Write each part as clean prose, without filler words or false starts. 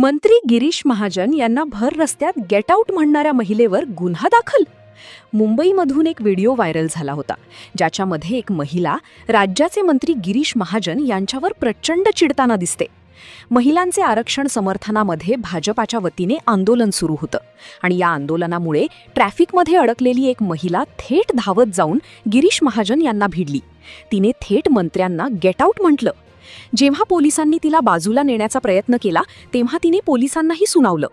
मंत्री गिरीश महाजन यांना भर रस्त्यात गेट आउट म्हणणाऱ्या महिलेवर गुन्हा दाखल. मुंबईमधून एक व्हिडिओ व्हायरल झाला होता, ज्याच्यामध्ये एक महिला राज्याचे मंत्री गिरीश महाजन यांच्यावर प्रचंड चिडताना दिसते. महिलांचे आरक्षण समर्थनामध्ये भाजपाच्या वतीने आंदोलन सुरू होतं आणि या आंदोलनामुळे ट्रॅफिकमध्ये अडकलेली एक महिला थेट धावत जाऊन गिरीश महाजन यांना भिडली. तिने थेट मंत्र्यांना गेट आउट म्हटलं. जेव्हा पोलिसांनी तिला बाजूला नेण्याचा प्रयत्न केला तेव्हा तिने पोलिसांनाही सुनावलं.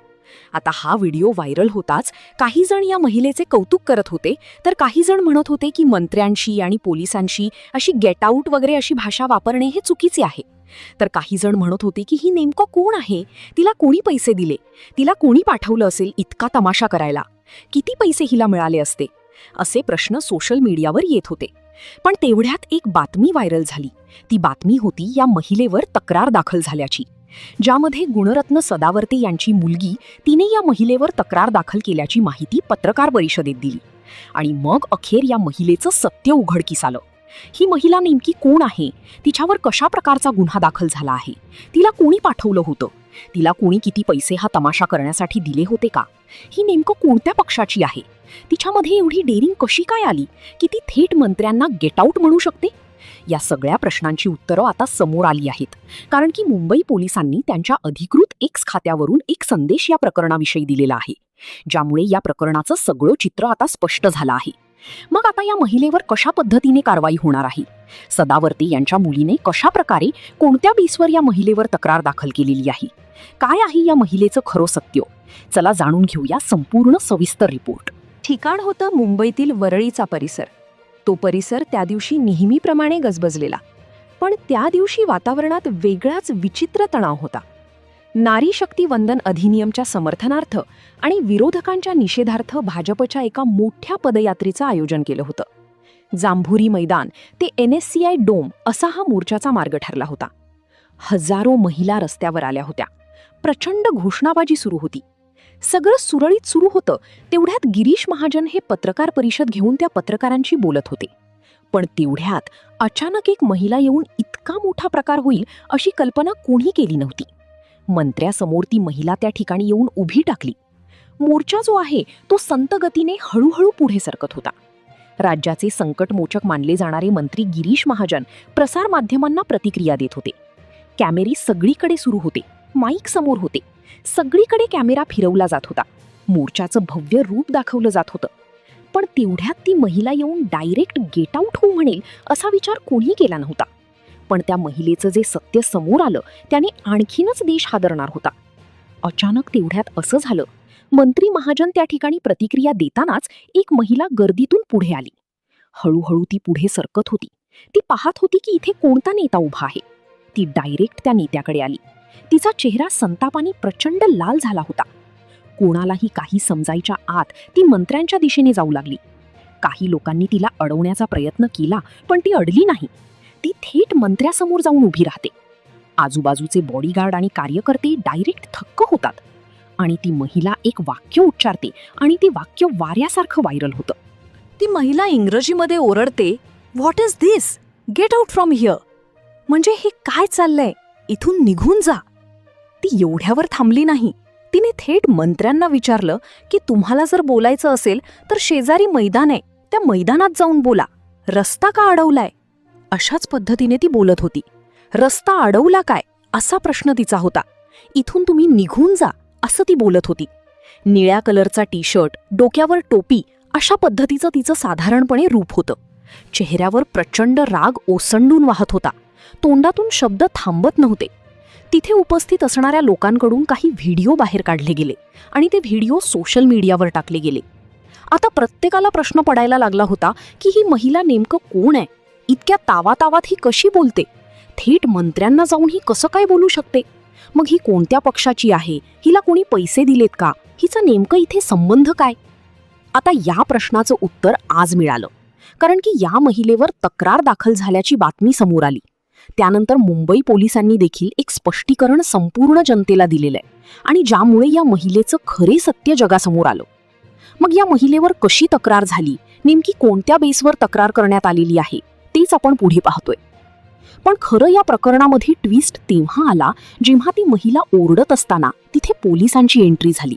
आता हा व्हिडिओ व्हायरल होताच काही जण या महिलेचे कौतुक करत होते, तर काही जण म्हणत होते की मंत्र्यांशी आणि पोलिसांशी अशी गेट आउट वगैरे अशी भाषा वापरणे हे चुकीचे आहे. तर काही जण म्हणत होते की ही नेमकं कोण आहे, तिला कोणी पैसे दिले, तिला कोणी पाठवलं असेल इतका तमाशा करायला, किती पैसे हिला मिळाले असते, असे प्रश्न सोशल मीडियावर येत होते. पण तेवढ्यात एक बातमी व्हायरल झाली. ती बातमी होती या महिलेवर तक्रार दाखल झाल्याची, ज्यामध्ये गुणरत्न सदावर्ते यांची मुलगी तिने या महिलेवर तक्रार दाखल केल्याची माहिती पत्रकार परिषदेत दिली. आणि मग अखेर या महिलेचं सत्य उघडकीस आलं. ही महिला नेमकी कोण आहे, तिच्यावर कशा प्रकारचा गुन्हा दाखल झाला आहे, तिला कोणी पाठवलं होतं, तिला कोणी किती पैसे हा तमाशा करण्यासाठी दिले होते का, ही नेमकं कोणत्या पक्षाची आहे, तिच्यामध्ये एवढी डेअरिंग कशी काय आली की ती थेट मंत्र्यांना गेट आउट म्हणू शकते. या सगळ्या प्रश्नांची उत्तरं आता समोर आली आहेत, कारण की मुंबई पोलिसांनी त्यांच्या अधिकृत एक्स खात्यावरून एक संदेश या प्रकरणाविषयी दिलेला आहे, ज्यामुळे या प्रकरणाचं सगळं चित्र आता स्पष्ट झालं आहे. मग आता या महिलेवर कशा पद्धतीने कारवाई होणार आहे, सदावर्ते यांच्या मुलीने कशा प्रकारे कोणत्या बेसवर या महिलेवर तक्रार दाखल केलेली आहे, काय आहे या महिलेचं खरं सत्य, चला जाणून घेऊया संपूर्ण सविस्तर रिपोर्ट. ठिकाण होतं मुंबईतील वरळीचा परिसर. तो परिसर त्या दिवशी नेहमीप्रमाणे गजबजलेला, पण त्या दिवशी वातावरणात वेगळाच विचित्र तणाव होता. नारी शक्ती वंदन अधिनियमच्या समर्थनार्थ आणि विरोधकांच्या निषेधार्थ भाजपच्या एका मोठ्या पदयात्रेचं आयोजन केलं होतं. जांभुरी मैदान ते NSCI डोम असा हा मोर्चाचा मार्ग ठरला होता. हजारो महिला रस्त्यावर आल्या होत्या. प्रचंड घोषणाबाजी सुरू होती. सगळं सुरळीत सुरू होतं तेवढ्यात गिरीश महाजन हे पत्रकार परिषद घेऊन त्या पत्रकारांशी बोलत होते. पण तेवढ्यात अचानक एक महिला येऊन इतका मोठा प्रकार होईल अशी कल्पना कोणी केली नव्हती. मंत्र्यासमोर ती महिला त्या ठिकाणी येऊन उभी टाकली. मोर्चा जो आहे तो संत गतीने हळूहळू पुढे सरकत होता. राज्याचे संकटमोचक मानले जाणारे मंत्री गिरीश महाजन प्रसार माध्यमांना प्रतिक्रिया देत होते. कॅमेरे सगळीकडे सुरू होते, माईक समोर होते, सगळीकडे कॅमेरा फिरवला जात होता, मोर्चाचं भव्य रूप दाखवलं जात होतं. पण तेवढ्यात ती महिला येऊन डायरेक्ट गेट आउट होऊ म्हणेल असा विचार कोणी केला नव्हता. पण त्या महिलेचं जे सत्य समोर आलं त्याने आणखीनच देश हादरणार होता. अचानक तेवढ्यात असं झालं, मंत्री महाजन त्या ठिकाणी प्रतिक्रिया देतानाच एक महिला गर्दीतून पुढे आली. हळूहळू ती पुढे सरकत होती. ती पाहत होती की इथे कोणता नेता उभा आहे. ती डायरेक्ट त्या नेत्याकडे आली. तिचा चेहरा संतापाने प्रचंड लाल झाला होता. कोणालाही काही समजायच्या आत ती मंत्र्यांच्या दिशेने जाऊ लागली. काही लोकांनी तिला अडवण्याचा प्रयत्न केला, पण ती अडली नाही. ती थेट मंत्र्यासमोर जाऊन उभी राहते. आजूबाजूचे बॉडीगार्ड आणि कार्यकर्ते डायरेक्ट थक्क होतात. आणि ती महिला एक वाक्य उच्चारते आणि ते वाक्य वाऱ्यासारखं व्हायरल होतं. ती महिला इंग्रजीमध्ये ओरडते, what is this, get out from here. म्हणजे हे काय चाललंय, इथून निघून जा. ती एवढ्यावर थांबली नाही. तिने थेट मंत्र्यांना विचारलं की तुम्हाला जर बोलायचं असेल तर शेजारी मैदान आहे, त्या मैदानात जाऊन बोला, रस्ता का अडवलाय. अशाच पद्धतीने ती बोलत होती. रस्ता अडवला काय असा प्रश्न तिचा होता. इथून तुम्ही निघून जा असं ती बोलत होती. निळ्या कलरचा टी-शर्ट, डोक्यावर टोपी अशा पद्धतीचं तिचं साधारणपणे रूप होतं. चेहऱ्यावर प्रचंड राग ओसंडून वाहत होता. तोंडातून शब्द थांबत नव्हते. तिथे उपस्थित असणाऱ्या लोकांकडून काही व्हिडिओ बाहेर काढले गेले आणि ते व्हिडिओ सोशल मीडियावर टाकले गेले. आता प्रत्येकाला प्रश्न पडायला लागला होता की ही महिला नेमकं कोण आहे, इतक्या तावातावात ही कशी बोलते, थेट मंत्र्यांना जाऊन ही कसं काय बोलू शकते, मग ही कोणत्या पक्षाची आहे, हिला कोणी पैसे दिलेत का, हिचा नेमकं इथे संबंध काय. आता या प्रश्नाचं उत्तर आज मिळालं, कारण की या महिलेवर तक्रार दाखल झाल्याची बातमी समोर आली. त्यानंतर मुंबई पोलिसांनी देखील एक स्पष्टीकरण संपूर्ण जनतेला दिलेलं आहे आणि ज्यामुळे या महिलेचं खरे सत्य जगासमोर आलं. मग या महिलेवर कशी तक्रार झाली, नेमकी कोणत्या बेसवर तक्रार करण्यात आलेली आहे, तेच आपण पुढे पाहतोय. पण खरं या प्रकरणामध्ये ट्विस्ट तेव्हा आला जेव्हा ती महिला ओरडत असताना तिथे पोलिसांची एंट्री झाली.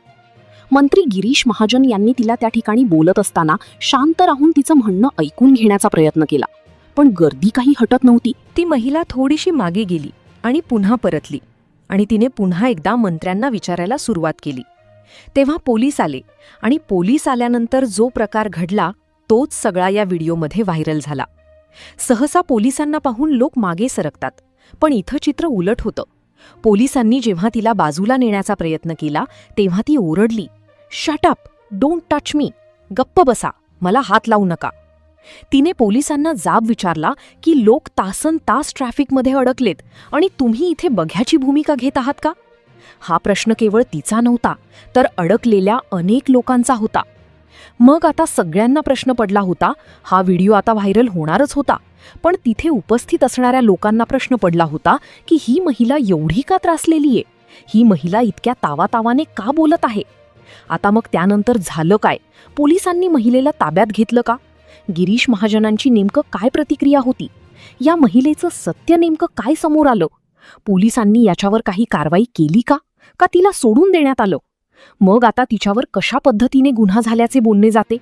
मंत्री गिरीश महाजन यांनी तिला त्या ठिकाणी बोलत असताना शांत राहून तिचं म्हणणं ऐकून घेण्याचा प्रयत्न केला, पण गर्दी काही हटत नव्हती. ती महिला थोडीशी मागे गेली आणि पुन्हा परतली आणि तिने पुन्हा एकदा मंत्र्यांना विचारायला सुरुवात केली. तेव्हा पोलीस आले आणि पोलीस आल्यानंतर जो प्रकार घडला तोच सगळा या व्हिडिओमध्ये व्हायरल झाला. सहसा पोलिसांना पाहून लोक मागे सरकतात, पण इथं चित्र उलट होतं. पोलिसांनी जेव्हा तिला बाजूला नेण्याचा प्रयत्न केला तेव्हा ती ओरडली, "shut up, don't touch me, गप्प बसा, मला हात लावू नका." तिने पोलिसांना जाब विचारला की लोक तासनतास ट्रॅफिकमध्ये अडकलेत आणि तुम्ही इथे बघ्याची भूमिका घेत आहात का? हा प्रश्न केवळ तिचा नव्हता, तर अडकलेल्या अनेक लोकांचा होता. मग आता सगळ्यांना प्रश्न पडला होता, हा व्हिडिओ आता व्हायरल होणारच होता, पण तिथे उपस्थित असणाऱ्या लोकांना प्रश्न पडला होता की ही महिला एवढी का त्रासलेली आहे? ही महिला इतक्या तावातावाने का बोलत आहे? आता मग त्यानंतर झालं काय? पोलिसांनी महिलेला ताब्यात घेतलं का? गिरीश महाजनांची नेमकं काय प्रतिक्रिया होती? या महिलेचं सत्य नेमकं काय समोर आलं? पोलिसांनी याच्यावर काही कारवाई केली का तिला सोडून देण्यात आलं? मग आता तिच्यावर कशा पद्धतीने गुन्हा झाल्याचे बोलले जाते?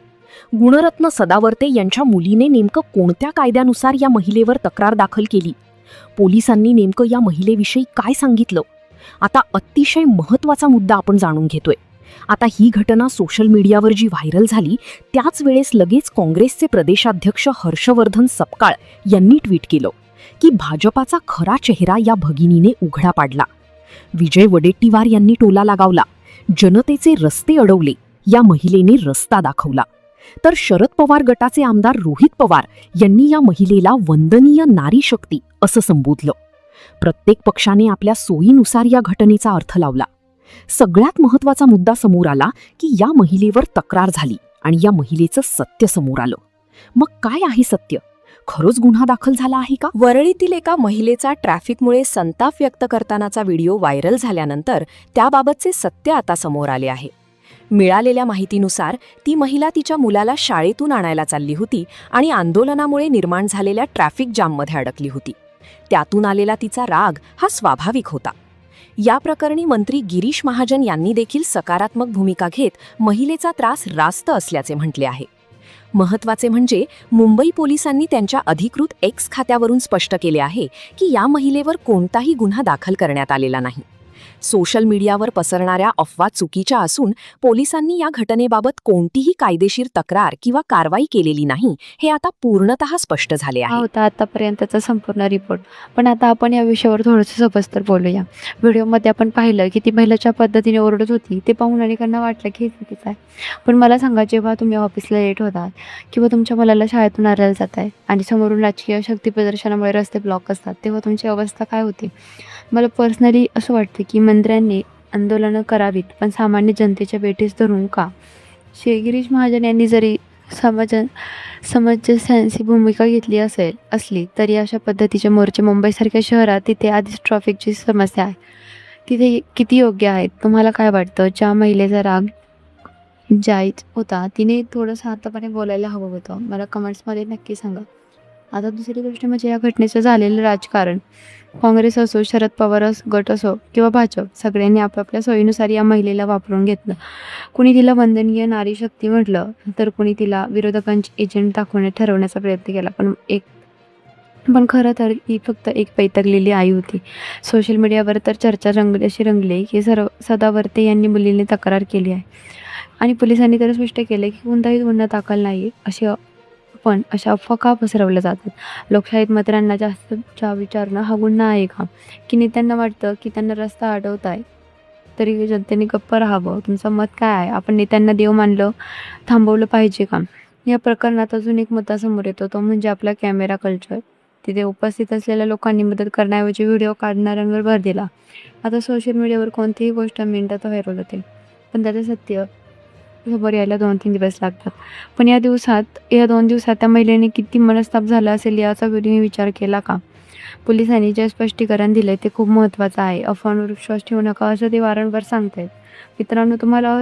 गुणरत्न सदावर्ते यांच्या मुलीने नेमकं कोणत्या कायद्यानुसार या महिलेवर तक्रार दाखल केली? पोलिसांनी नेमकं या महिलेविषयी काय सांगितलं? आता अतिशय महत्त्वाचा मुद्दा आपण जाणून घेतोय. आता ही घटना सोशल मीडियावर जी व्हायरल झाली त्याच वेळेस लगेच काँग्रेसचे प्रदेशाध्यक्ष हर्षवर्धन सपकाळ यांनी ट्विट केलं की भाजपाचा खरा चेहरा या भगिनीने उघडा पाडला. विजय वडेट्टीवार यांनी टोला लगावला, जनतेचे रस्ते अडवले, या महिलेने रस्ता दाखवला. तर शरद पवार गटाचे आमदार रोहित पवार यांनी या महिलेला वंदनीय नारी शक्ती असं संबोधलं. प्रत्येक पक्षाने आपल्या सोयीनुसार या घटनेचा अर्थ लावला. सगळ्यात महत्त्वाचा मुद्दा समोर आला की या महिलेवर तक्रार झाली आणि या महिलेचं सत्य समोर आलं. मग काय आहे सत्य? खरंच गुन्हा दाखल झाला आहे का? वरळीतील एका महिलेचा ट्रॅफिकमुळे संताप व्यक्त करतानाचा व्हिडिओ व्हायरल झाल्यानंतर त्याबाबतचे सत्य आता समोर आले आहे. मिळालेल्या माहितीनुसार ती महिला तिच्या मुलाला शाळेतून आणायला चालली होती आणि आंदोलनामुळे निर्माण झालेल्या ट्रॅफिक जाममध्ये अडकली होती. त्यातून आलेला तिचा राग हा स्वाभाविक होता. या प्रकरणी मंत्री गिरीश महाजन यांनी देखील सकारात्मक भूमिका घेत महिलेचा त्रास रास्त असल्याचे म्हटले आहे. महत्त्वाचे म्हणजे मुंबई पोलिसांनी त्यांच्या अधिकृत एक्स खात्यावरून स्पष्ट केले आहे की या महिलेवर कोणताही गुन्हा दाखल करण्यात आलेला नाही. सोशल मीडियावर पसरणाऱ्या अफवा चुकीच्या असून पोलिसांनी या घटनेबाबत कोणतीही कायदेशीर तक्रार किंवा कारवाई केलेली नाही हे आता पूर्णतः स्पष्ट झाले आहे. होता आतापर्यंतचा संपूर्ण रिपोर्ट. पण आता आपण या विषयावर थोडंसं सविस्तर बोलूया. व्हिडिओमध्ये आपण पाहिलं की ती महिला ज्या पद्धतीने ओरडत होती ते पाहून अनेकांना वाटलं की हे चुकीचं आहे. पण मला सांगा, जेव्हा तुम्ही ऑफिसला लेट होतात किंवा तुमच्या मुलाला शाळेतून आणायला जात आहे आणि समोरून राजकीय शक्ती प्रदर्शनामुळे रस्ते ब्लॉक असतात, तेव्हा तुमची अवस्था काय होती? मला पर्सनली असं वाटतं की मंत्र्यांनी आंदोलनं करावीत, पण सामान्य जनतेच्या बेठीस धरून का? गिरीश महाजन यांनी जरी समंजसाची भूमिका घेतली असली तरी अशा पद्धतीचे मोर्चे मुंबईसारख्या शहरात, तिथे आधीच ट्रॅफिकची समस्या आहे, तिथे किती योग्य आहेत? तुम्हाला काय वाटतं? ज्या महिलेचा राग जायज होता तिने थोडंसं हातापाने बोलायला हवं होतं. मला कमेंट्समध्ये नक्की सांगा. आता दुसरी गोष्ट म्हणजे या घटनेचं झालेलं राजकारण. काँग्रेस असो, शरद पवार गट असो किंवा भाजप, सगळ्यांनी आपापल्या सोयीनुसार या महिलेला वापरून घेतलं. कुणी तिला वंदनीय नारी शक्ती म्हटलं, तर कुणी तिला विरोधकांची एजंट ठरवण्याचा प्रयत्न केला. पण खरं तर ही फक्त एक पैतरलेली आई होती. सोशल मीडियावर तर चर्चा रंगली की सदावर्ते यांनी मुलीने तक्रार केली आहे आणि पोलिसांनी तर स्पष्ट केले की कोणताही गुन्हा दाखल नाही. पण अशा अफवा का पसरवल्या जातात? लोकशाहीत मंत्र्यांना जास्त विचारणं हा गुन्हा आहे का? की नेत्यांना वाटतं की त्यांना रस्ता अडवत आहे तरी जनतेने गप्प राहावं? तुमचं मत काय आहे? आपण नेत्यांना देव मानलं, थांबवलं पाहिजे का? या प्रकरणात अजून एक मुद्दा समोर येतो, तो म्हणजे आपला कॅमेरा कल्चर. तिथे उपस्थित असलेल्या लोकांनी मदत करण्याऐवजी व्हिडिओ काढणाऱ्यांवर भर दिला. आता सोशल मीडियावर कोणतीही गोष्ट मिनिटात व्हायरल होते, पण त्याचं सत्य समोर यायला 2-3 दिवस लागतात. पण या 2 दिवसात त्या महिलेने किती मनस्ताप झाला असेल याचा तुम्ही विचार केला का? पोलिसांनी जे स्पष्टीकरण दिले ते खूप महत्त्वाचं आहे. अफवांवर विश्वास ठेवू नका असं ते वारंवार सांगतायत. मित्रांनो, तुम्हाला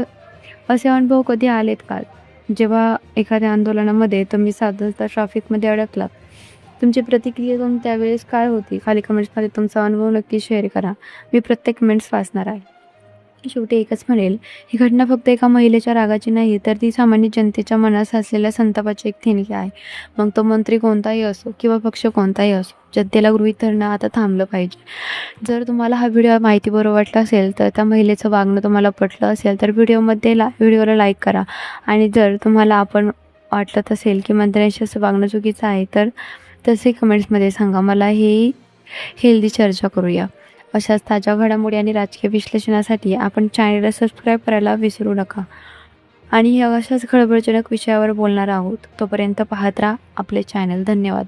असे अनुभव कधी आलेत का, जेव्हा एखाद्या आंदोलनामध्ये तुम्ही साधारणतः ट्रॅफिकमध्ये अडकलात तुमची प्रतिक्रिया त्यावेळेस काय होती? खाली कमेंट्समध्ये तुमचा अनुभव नक्की शेअर करा. मी प्रत्येक कमेंट्स वाचणार आहे. शेवटी एकच म्हणेल, ही घटना फक्त एका महिलेच्या रागाची नाही, तर ती सामान्य जनतेच्या मनात साचलेल्या संतापाची एक ठिणगी आहे. मग तो मंत्री कोणताही असो किंवा पक्ष कोणताही असो, जनतेला गृहीत धरणं आता थांबलं पाहिजे. जर तुम्हाला हा व्हिडिओ माहितीबरोबर वाटला असेल, तर त्या महिलेचं वागणं तुम्हाला पटलं असेल, तर व्हिडिओला लाईक करा. आणि जर तुम्हाला वाटत असेल की मंत्र्यांशी असं वागणं चुकीचं आहे, तर तसे कमेंट्समध्ये सांगा. मला ही हेल्दी चर्चा करूया. अशाच ताज्या घडामोडी आणि राजकीय विश्लेषणासाठी आपण चॅनलला सबस्क्राईब करायला विसरू नका. आणि अशाच खळबळजनक विषयावर बोलणार आहोत. तोपर्यंत पाहत राहा आपले चॅनल. धन्यवाद.